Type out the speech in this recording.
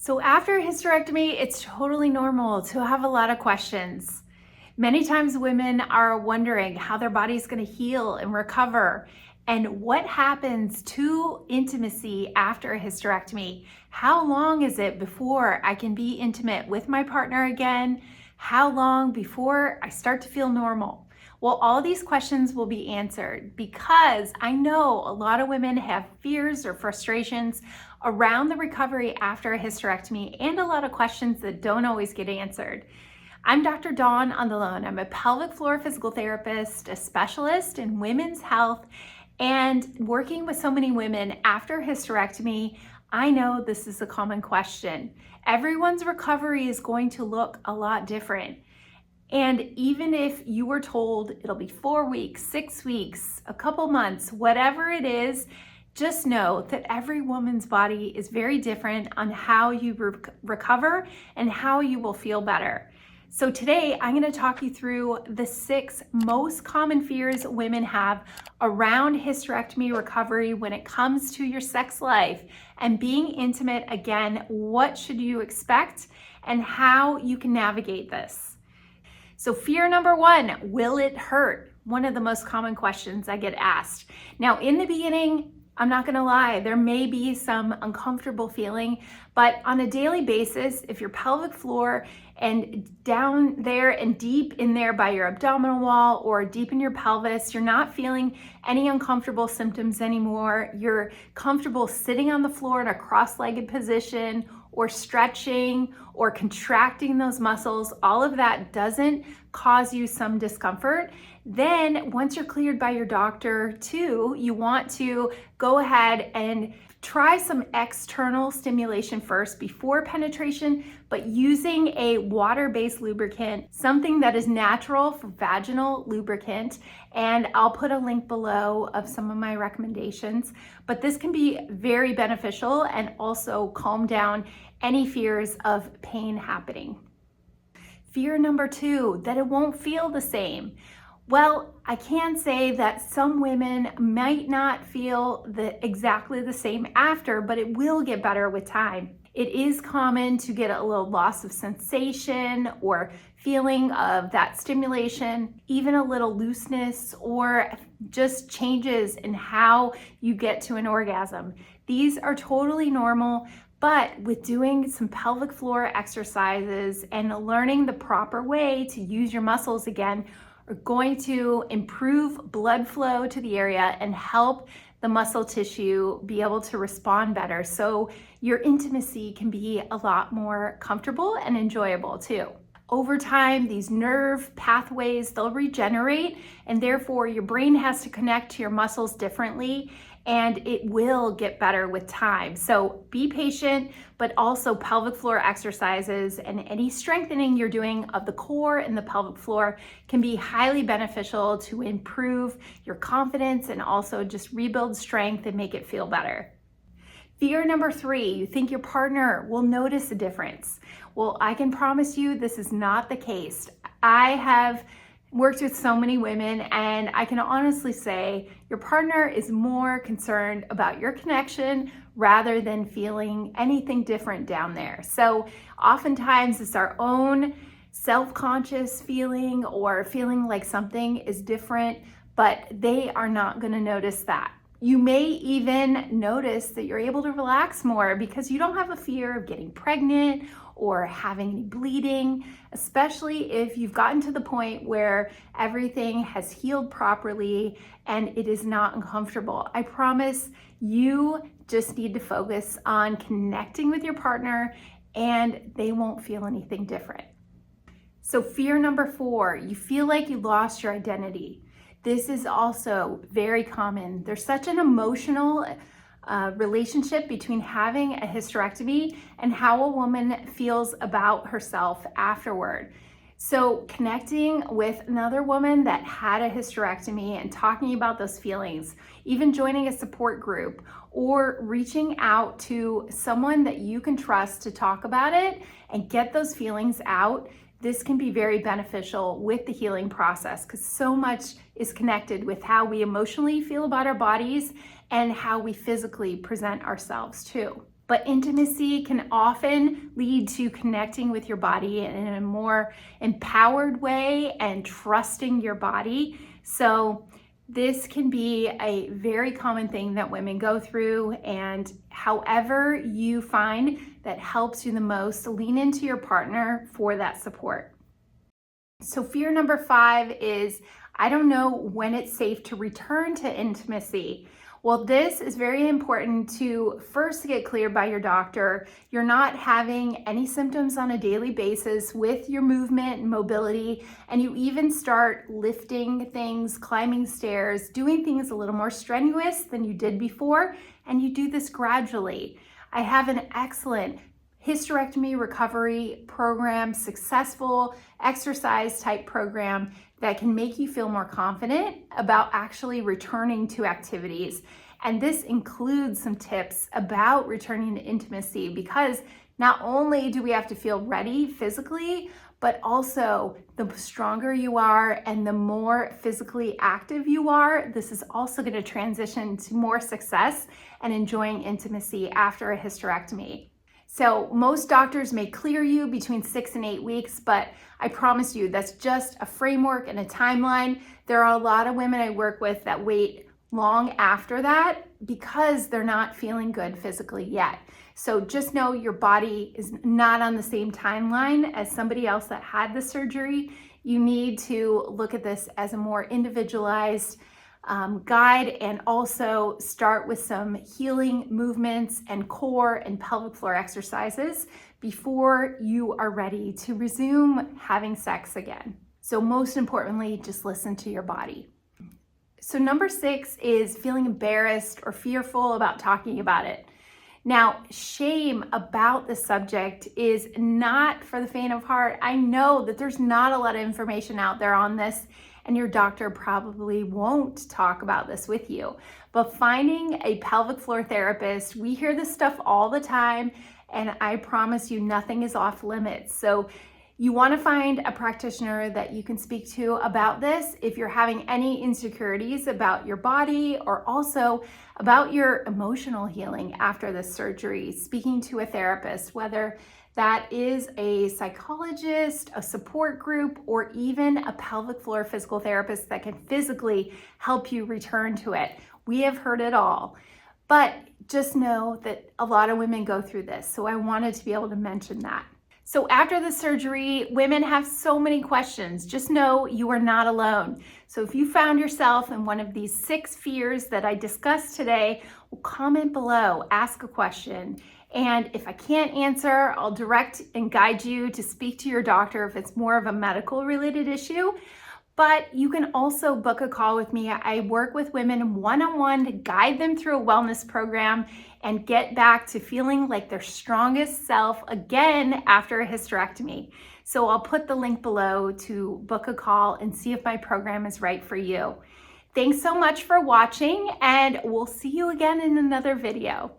So after a hysterectomy, it's totally normal to have a lot of questions. Many times women are wondering how their body's going to heal and recover and what happens to intimacy after a hysterectomy. How long is it before I can be intimate with my partner again? How long before I start to feel normal? Well, all these questions will be answered because I know a lot of women have fears or frustrations around the recovery after a hysterectomy and a lot of questions that don't always get answered. I'm Dr. Dawn Andalone. I'm a pelvic floor physical therapist, a specialist in women's health, and working with so many women after hysterectomy, I know this is a common question. Everyone's recovery is going to look a lot different. And even if you were told it'll be 4 weeks, 6 weeks, a couple months, whatever it is, just know that every woman's body is very different on how you recover and how you will feel better. So today I'm going to talk you through the 6 most common fears women have around hysterectomy recovery when it comes to your sex life and being intimate again. What should you expect and how you can navigate this? So fear number 1, will it hurt? One of the most common questions I get asked. Now in the beginning, I'm not gonna lie, there may be some uncomfortable feeling, but on a daily basis, if your pelvic floor and down there and deep in there by your abdominal wall or deep in your pelvis, you're not feeling any uncomfortable symptoms anymore, you're comfortable sitting on the floor in a cross-legged position or stretching or contracting those muscles, all of that doesn't cause you some discomfort, then once you're cleared by your doctor too, you want to go ahead and try some external stimulation first before penetration, but using a water-based lubricant, something that is natural for vaginal lubricant. And I'll put a link below of some of my recommendations, but this can be very beneficial and also calm down any fears of pain happening. Fear number 2, that it won't feel the same. Well, I can say that some women might not feel exactly the same after, but it will get better with time. It is common to get a little loss of sensation or feeling of that stimulation, even a little looseness or just changes in how you get to an orgasm. These are totally normal. But with doing some pelvic floor exercises and learning the proper way to use your muscles again, are going to improve blood flow to the area and help the muscle tissue be able to respond better. So your intimacy can be a lot more comfortable and enjoyable too. Over time, these nerve pathways, they'll regenerate, and therefore your brain has to connect to your muscles differently, and it will get better with time. So be patient, but also pelvic floor exercises and any strengthening you're doing of the core and the pelvic floor can be highly beneficial to improve your confidence and also just rebuild strength and make it feel better. Fear number 3, you think your partner will notice a difference. Well, I can promise you this is not the case. I have worked with so many women and I can honestly say your partner is more concerned about your connection rather than feeling anything different down there. So oftentimes it's our own self-conscious feeling or feeling like something is different, but they are not going to notice that. You may even notice that you're able to relax more because you don't have a fear of getting pregnant or having any bleeding, especially if you've gotten to the point where everything has healed properly and it is not uncomfortable. I promise you just need to focus on connecting with your partner and they won't feel anything different. So fear number 4, you feel like you lost your identity. This is also very common. There's such an emotional relationship between having a hysterectomy and how a woman feels about herself afterward. So connecting with another woman that had a hysterectomy and talking about those feelings, even joining a support group or reaching out to someone that you can trust to talk about it and get those feelings out, this can be very beneficial with the healing process because so much is connected with how we emotionally feel about our bodies and how we physically present ourselves too. but intimacy can often lead to connecting with your body in a more empowered way and trusting your body. So this can be a very common thing that women go through, and however you find that helps you the most, lean into your partner for that support. So fear number 5 is, I don't know when it's safe to return to intimacy. Well, this is very important to first get cleared by your doctor. You're not having any symptoms on a daily basis with your movement and mobility, and you even start lifting things, climbing stairs, doing things a little more strenuous than you did before, and you do this gradually. I have an excellent hysterectomy recovery program, successful exercise type program that can make you feel more confident about actually returning to activities. And this includes some tips about returning to intimacy, because not only do we have to feel ready physically, but also the stronger you are and the more physically active you are, this is also going to transition to more success and enjoying intimacy after a hysterectomy. So most doctors may clear you between 6 and 8 weeks, but I promise you that's just a framework and a timeline. There are a lot of women I work with that wait long after that because they're not feeling good physically yet. So just know your body is not on the same timeline as somebody else that had the surgery. You need to look at this as a more individualized guide, and also start with some healing movements and core and pelvic floor exercises before you are ready to resume having sex again. So most importantly, just listen to your body. So number 6 is feeling embarrassed or fearful about talking about it. Now, shame about the subject is not for the faint of heart. I know that there's not a lot of information out there on this, and your doctor probably won't talk about this with you. But finding a pelvic floor therapist, we hear this stuff all the time, and I promise you nothing is off limits. So you want to find a practitioner that you can speak to about this if you're having any insecurities about your body, or also about your emotional healing after the surgery. Speaking to a therapist, whether that is a psychologist, a support group, or even a pelvic floor physical therapist that can physically help you return to it. We have heard it all. But just know that a lot of women go through this, so I wanted to be able to mention that. So after the surgery, women have so many questions. Just know you are not alone. So if you found yourself in one of these 6 fears that I discussed today, well, comment below, ask a question. And if I can't answer, I'll direct and guide you to speak to your doctor if it's more of a medical related issue. But you can also book a call with me. I work with women one-on-one to guide them through a wellness program and get back to feeling like their strongest self again after a hysterectomy. So I'll put the link below to book a call and see if my program is right for you. Thanks so much for watching, and we'll see you again in another video.